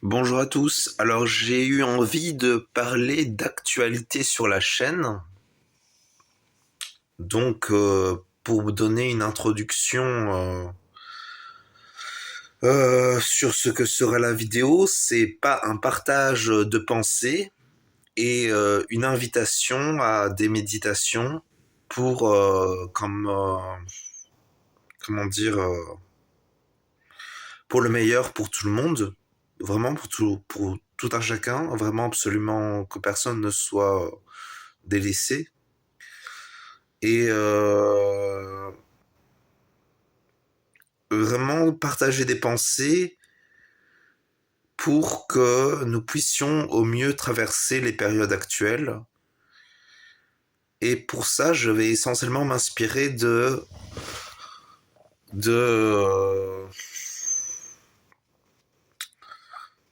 Bonjour à tous. Alors j'ai eu envie de parler d'actualité sur la chaîne. Pour vous donner une introduction sur ce que sera la vidéo, c'est pas un partage de pensées et une invitation à des méditations pour comment dire pour le meilleur pour tout le monde, vraiment pour tout un chacun, vraiment absolument que personne ne soit délaissé. Et vraiment partager des pensées pour que nous puissions au mieux traverser les périodes actuelles. Et pour ça, je vais essentiellement m'inspirer de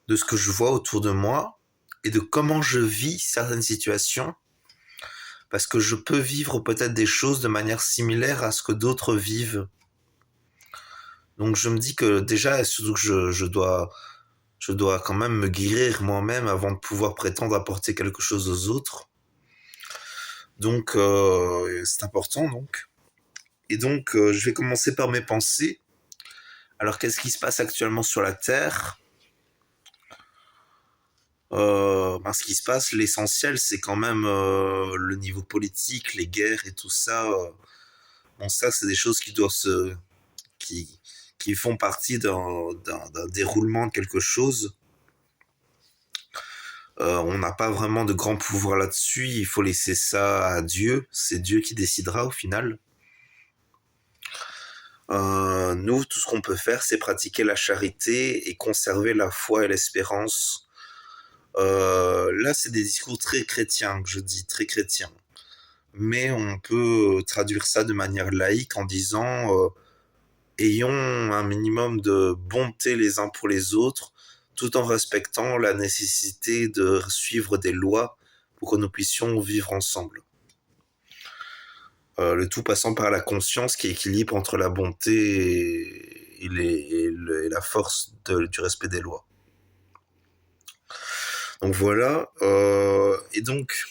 de ce que je vois autour de moi et de comment je vis certaines situations, parce que je peux vivre peut-être des choses de manière similaire à ce que d'autres vivent. Donc je me dis que déjà, surtout que je dois quand même me guérir moi-même avant de pouvoir prétendre apporter quelque chose aux autres. Donc c'est important donc. Et donc je vais commencer par mes pensées. Alors qu'est-ce qui se passe actuellement sur la Terre? Ce qui se passe, l'essentiel, c'est quand même le niveau politique, les guerres et tout ça. Bon, ça, c'est des choses qui, qui font partie d'un déroulement de quelque chose. On n'a pas vraiment de grand pouvoir là-dessus. Il faut laisser ça à Dieu. C'est Dieu qui décidera au final. Nous, tout ce qu'on peut faire, c'est pratiquer la charité et conserver la foi et l'espérance. Là, c'est des discours très chrétiens que je dis, très chrétiens. Mais on peut traduire ça de manière laïque en disant ayons un minimum de bonté les uns pour les autres, tout en respectant la nécessité de suivre des lois pour que nous puissions vivre ensemble. Le tout passant par la conscience qui équilibre entre la bonté et la force du respect des lois. Donc voilà. Et donc,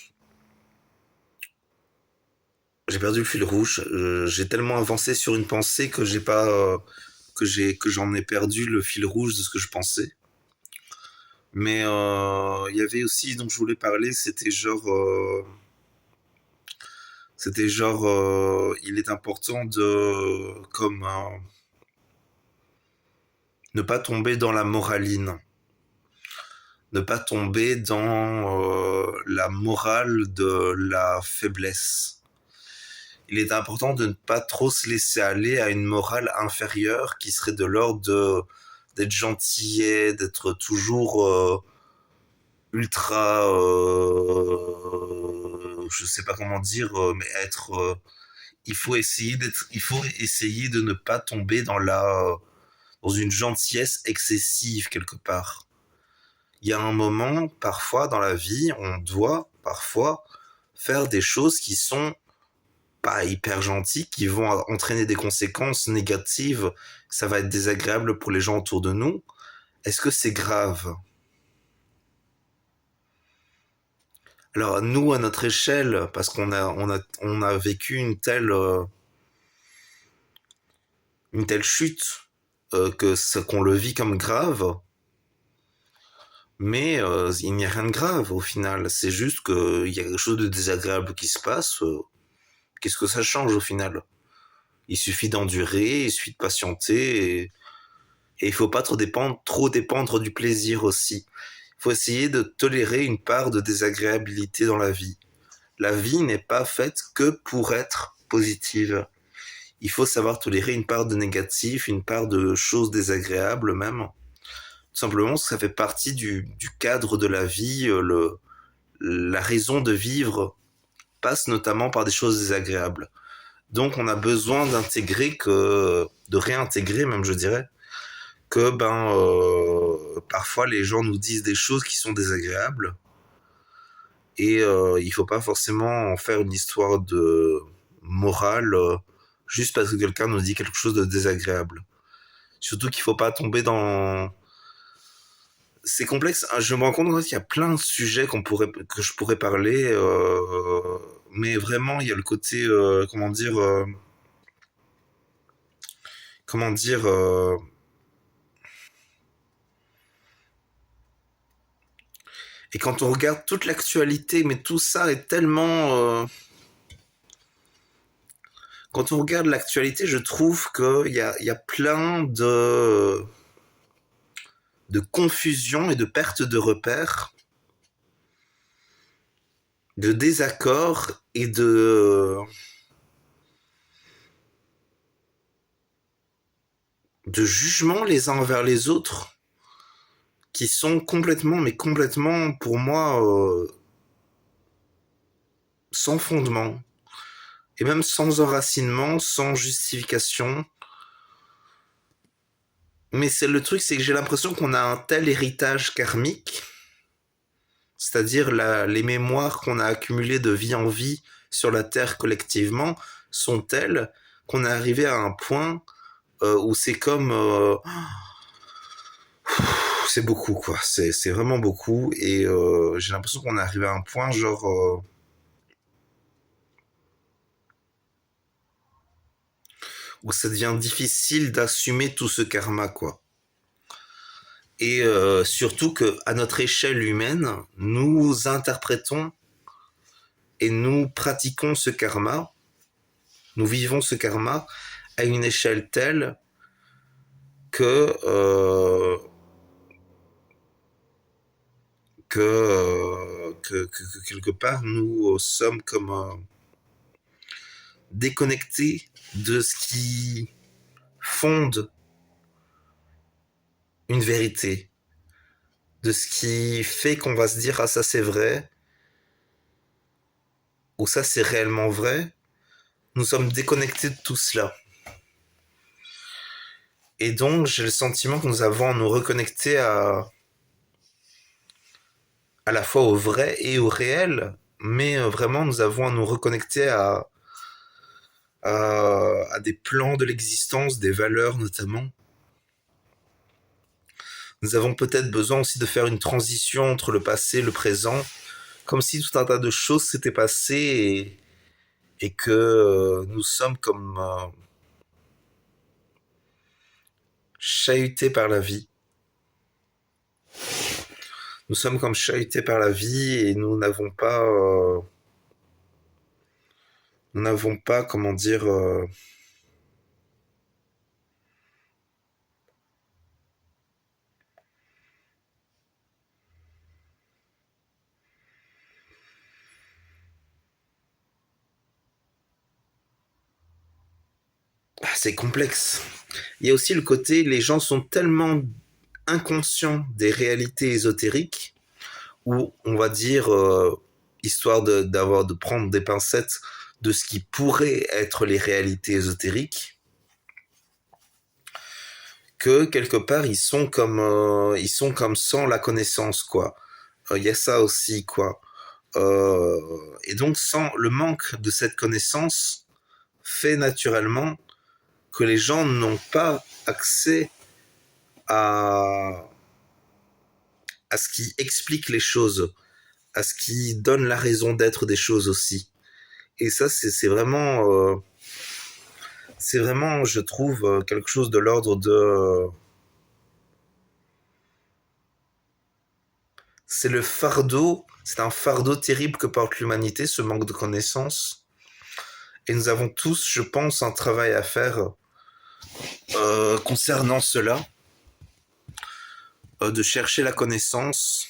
j'ai perdu le fil rouge. J'ai tellement avancé sur une pensée que j'ai pas que j'en ai perdu le fil rouge de ce que je pensais. Mais il y avait aussi dont je voulais parler, c'était genre il est important de ne pas tomber dans la moraline, ne pas tomber dans la morale de la faiblesse. Il est important de ne pas trop se laisser aller à une morale inférieure qui serait de l'ordre d'être gentillet, d'être toujours ultra, je sais pas comment dire, mais être, il faut essayer de ne pas tomber dans une gentillesse excessive quelque part. Il y a un moment, parfois dans la vie, on doit parfois faire des choses qui sont pas hyper gentilles, qui vont entraîner des conséquences négatives. Ça va être désagréable pour les gens autour de nous. Est-ce que c'est grave? Alors nous, à notre échelle, parce on a vécu une telle chute qu'on le vit comme grave, mais il n'y a rien de grave au final. C'est juste qu'il y a quelque chose de désagréable qui se passe. Qu'est-ce que ça change au final? Il suffit d'endurer, il suffit de patienter, et il faut pas trop dépendre du plaisir aussi. Il faut essayer de tolérer une part de désagréabilité dans la vie. La vie n'est pas faite que pour être positive. Il faut savoir tolérer une part de négatif, une part de choses désagréables même. Tout simplement, ça fait partie du cadre de la vie. La raison de vivre passe notamment par des choses désagréables. Donc, on a besoin de réintégrer même, je dirais, que parfois les gens nous disent des choses qui sont désagréables et il faut pas forcément en faire une histoire de morale juste parce que quelqu'un nous dit quelque chose de désagréable. Surtout qu'il faut pas tomber c'est complexe. Je me rends compte qu'il y a plein de sujets que je pourrais parler, mais vraiment, il y a le côté, comment dire, et quand on regarde toute l'actualité, mais tout ça est tellement, quand on regarde l'actualité, je trouve qu'il y a plein de confusion et de perte de repères, de désaccords et de jugements les uns envers les autres qui sont complètement, mais complètement, pour moi, sans fondement. Et même sans enracinement, sans justification. Mais c'est le truc, c'est que j'ai l'impression qu'on a un tel héritage karmique, c'est-à-dire les mémoires qu'on a accumulées de vie en vie sur la Terre collectivement, sont telles qu'on est arrivé à un point où c'est comme... c'est beaucoup, quoi. C'est vraiment beaucoup. Et j'ai l'impression qu'on est arrivé à un point, genre... où ça devient difficile d'assumer tout ce karma, quoi. Et surtout que à notre échelle humaine, nous interprétons et nous pratiquons ce karma, nous vivons ce karma à une échelle telle que que quelque part nous sommes comme déconnectés de ce qui fonde une vérité, de ce qui fait qu'on va se dire ah ça c'est vrai ou ça c'est réellement vrai. Nous sommes déconnectés de tout cela. Et donc, j'ai le sentiment que nous avons à nous reconnecter à la fois au vrai et au réel, mais vraiment, nous avons à nous reconnecter à des plans de l'existence, des valeurs notamment. Nous avons peut-être besoin aussi de faire une transition entre le passé et le présent, comme si tout un tas de choses s'étaient passées et que nous sommes comme chahutés par la vie. Nous sommes comme chahutés par la vie et nous n'avons pas, comment dire, c'est complexe. Il y a aussi le côté, les gens sont tellement inconscients des réalités ésotériques, ou on va dire, histoire de prendre des pincettes de ce qui pourrait être les réalités ésotériques, que quelque part ils sont comme sans la connaissance, quoi. Il y a ça aussi, quoi. Et donc sans le manque de cette connaissance fait naturellement que les gens n'ont pas accès à, à ce qui explique les choses, à ce qui donne la raison d'être des choses aussi. Et ça, c'est vraiment, je trouve, quelque chose de l'ordre de, c'est le fardeau, c'est un fardeau terrible que porte l'humanité, ce manque de connaissances. Et nous avons tous, je pense, un travail à faire concernant cela, de chercher la connaissance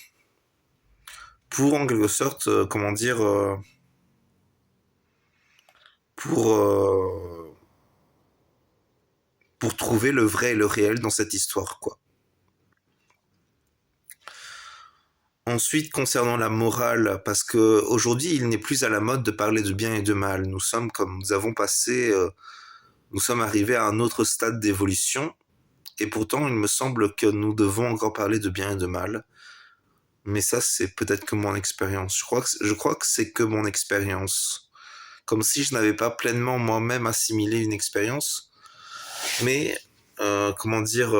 pour, en quelque sorte, comment dire, pour pour trouver le vrai et le réel dans cette histoire, quoi. Ensuite, concernant la morale, parce que aujourd'hui, il n'est plus à la mode de parler de bien et de mal. Nous sommes comme nous avons passé, nous sommes arrivés à un autre stade d'évolution, et pourtant, il me semble que nous devons encore parler de bien et de mal. Mais ça, c'est peut-être que mon expérience. Je crois que c'est que mon expérience. Comme si je n'avais pas pleinement moi-même assimilé une expérience. Mais, comment dire,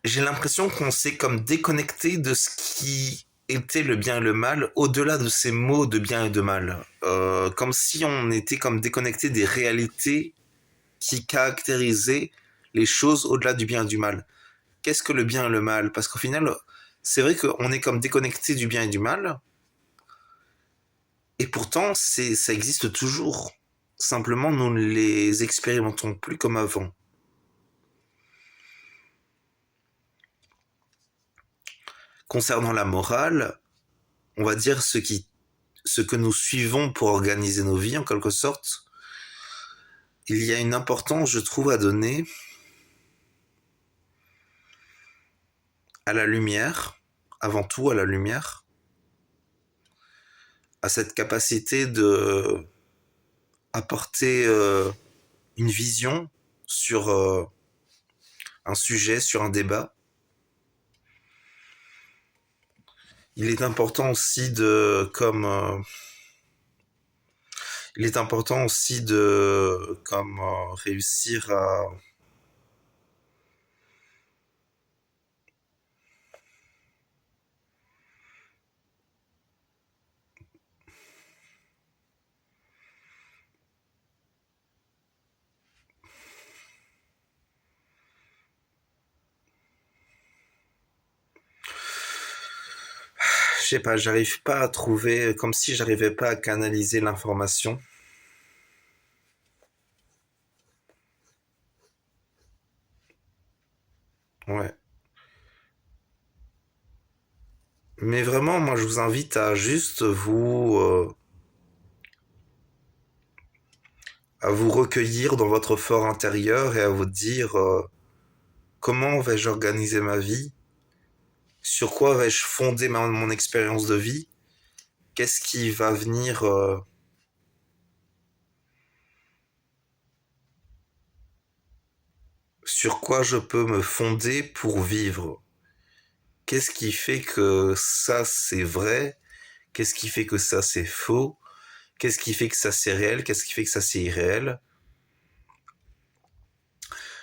j'ai l'impression qu'on s'est comme déconnecté de ce qui était le bien et le mal, au-delà de ces mots de bien et de mal. Comme si on était comme déconnecté des réalités qui caractérisaient les choses au-delà du bien et du mal. Qu'est-ce que le bien et le mal? Parce qu'au final, c'est vrai qu'on est comme déconnecté du bien et du mal, et pourtant, ça existe toujours. Simplement, nous ne les expérimentons plus comme avant. Concernant la morale, on va dire ce que nous suivons pour organiser nos vies, en quelque sorte, il y a une importance, je trouve, à donner à la lumière, avant tout à la lumière, à cette capacité de apporter une vision sur un sujet, sur un débat. Il est important aussi il est important aussi de réussir à je sais pas, j'arrive pas à trouver, comme si j'arrivais pas à canaliser l'information. Ouais. Mais vraiment, moi, je vous invite à juste à vous recueillir dans votre fort intérieur et à vous dire comment vais-je organiser ma vie, sur quoi vais-je fonder mon expérience de vie, qu'est-ce qui va venir, sur quoi je peux me fonder pour vivre. Qu'est-ce qui fait que ça c'est vrai, qu'est-ce qui fait que ça c'est faux, qu'est-ce qui fait que ça c'est réel, qu'est-ce qui fait que ça c'est irréel.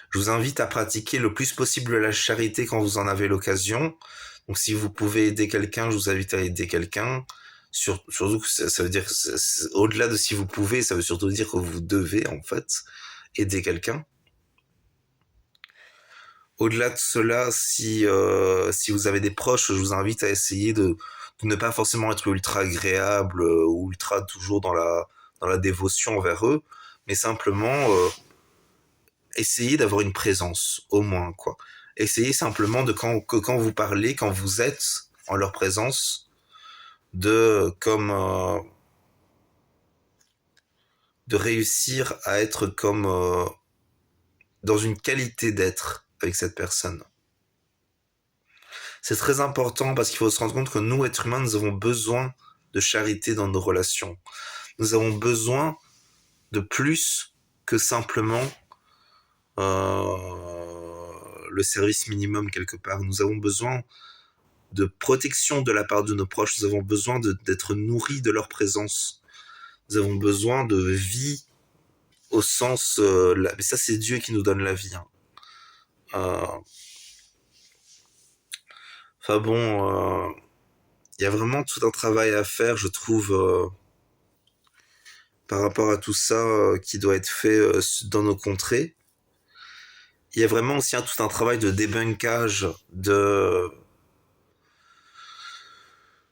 Je vous invite à pratiquer le plus possible la charité quand vous en avez l'occasion. Donc si vous pouvez aider quelqu'un, je vous invite à aider quelqu'un. Surtout que ça veut dire, au-delà de si vous pouvez, ça veut surtout dire que vous devez en fait aider quelqu'un. Au-delà de cela, si vous avez des proches, je vous invite à essayer de ne pas forcément être ultra agréable ou ultra toujours dans la dévotion envers eux, mais simplement essayez d'avoir une présence, au moins, quoi. Essayez simplement que quand vous parlez, quand vous êtes en leur présence, de réussir à être dans une qualité d'être avec cette personne. C'est très important parce qu'il faut se rendre compte que nous, êtres humains, nous avons besoin de charité dans nos relations. Nous avons besoin de plus que simplement le service minimum quelque part. Nous avons besoin de protection de la part de nos proches. Nous avons besoin d'être nourris de leur présence. Nous avons besoin de vie au sens... mais ça, c'est Dieu qui nous donne la vie. Hein. Enfin bon, y a vraiment tout un travail à faire, je trouve, par rapport à tout ça qui doit être fait dans nos contrées. Il y a vraiment aussi tout un travail de débunkage de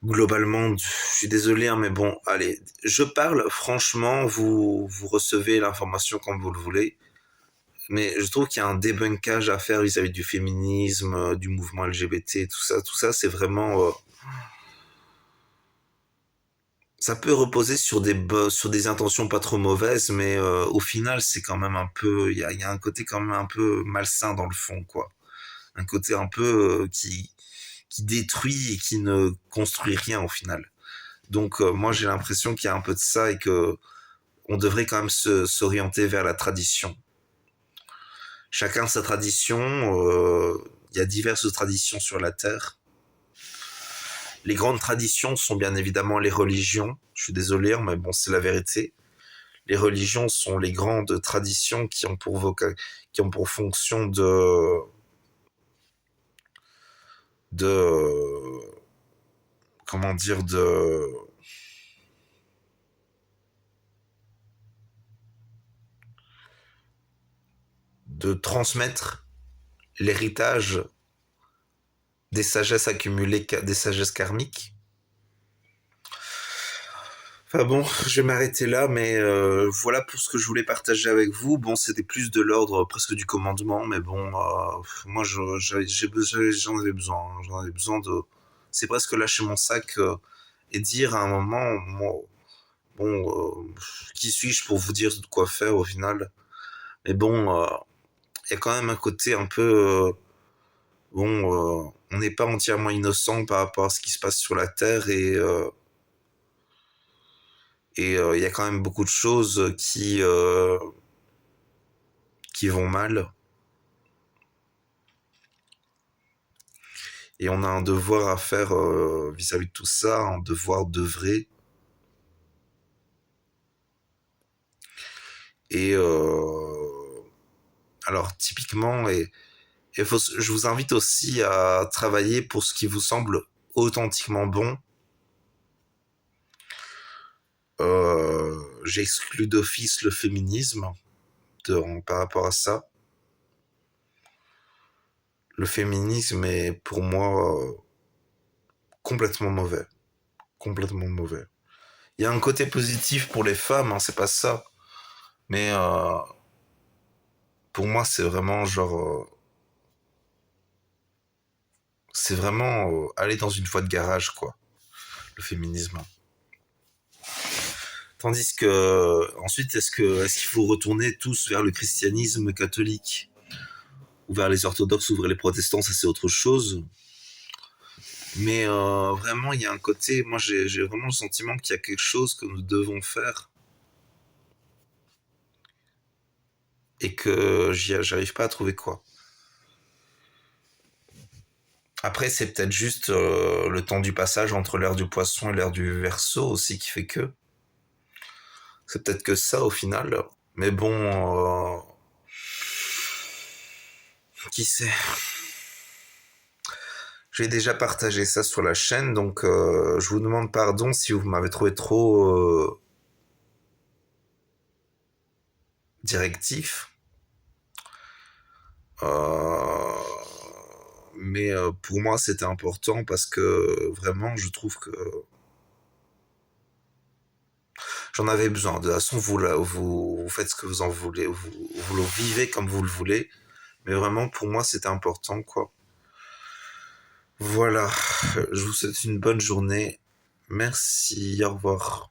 globalement, je suis désolé, hein, mais bon, allez, je parle franchement, vous recevez l'information comme vous le voulez, mais je trouve qu'il y a un débunkage à faire vis-à-vis du féminisme, du mouvement LGBT, tout ça, c'est vraiment, ça peut reposer sur des intentions pas trop mauvaises, mais au final, c'est quand même un peu, il y a un côté quand même un peu malsain dans le fond, quoi, un côté un peu qui détruit et qui ne construit rien au final. Donc moi j'ai l'impression qu'il y a un peu de ça et que on devrait quand même s'orienter vers la tradition. Chacun sa tradition, il y a diverses traditions sur la Terre. Les grandes traditions sont bien évidemment les religions. Je suis désolé, mais bon, c'est la vérité. Les religions sont les grandes traditions qui ont pour fonction de comment dire, de transmettre l'héritage des sagesses accumulées, des sagesses karmiques. Enfin bon, je vais m'arrêter là, mais voilà pour ce que je voulais partager avec vous. Bon, c'était plus de l'ordre presque du commandement, mais bon, moi j'en avais besoin, hein. J'en avais besoin de. C'est presque lâcher mon sac et dire à un moment, moi, bon, qui suis-je pour vous dire de quoi faire au final. Mais bon, il y a quand même un côté un peu, bon, on n'est pas entièrement innocent par rapport à ce qui se passe sur la Terre et il y a quand même beaucoup de choses qui vont mal. Et on a un devoir à faire vis-à-vis de tout ça, un devoir d'œuvrer. Et alors typiquement, je vous invite aussi à travailler pour ce qui vous semble authentiquement bon. J'exclus d'office le féminisme par rapport à ça. Le féminisme est pour moi complètement mauvais. Complètement mauvais. Il y a un côté positif pour les femmes, hein, c'est pas ça. Mais pour moi, c'est vraiment genre. C'est vraiment aller dans une voie de garage, quoi. Le féminisme. Tandis que. Ensuite, est-ce qu'il faut retourner tous vers le christianisme catholique ou vers les orthodoxes ou vers les protestants, ça c'est autre chose. Mais vraiment, il y a un côté. Moi, j'ai vraiment le sentiment qu'il y a quelque chose que nous devons faire et que j'arrive pas à trouver quoi. Après, c'est peut-être juste le temps du passage entre l'ère du poisson et l'ère du Verseau aussi qui fait que. C'est peut-être que ça au final. Mais bon, qui sait. J'ai déjà partagé ça sur la chaîne, donc je vous demande pardon si vous m'avez trouvé trop directif. Euh, mais pour moi, c'était important parce que vraiment, je trouve que j'en avais besoin. De toute façon, vous faites ce que vous en voulez, vous le vivez comme vous le voulez. Mais vraiment, pour moi, c'était important, quoi. Voilà. Je vous souhaite une bonne journée. Merci. Au revoir.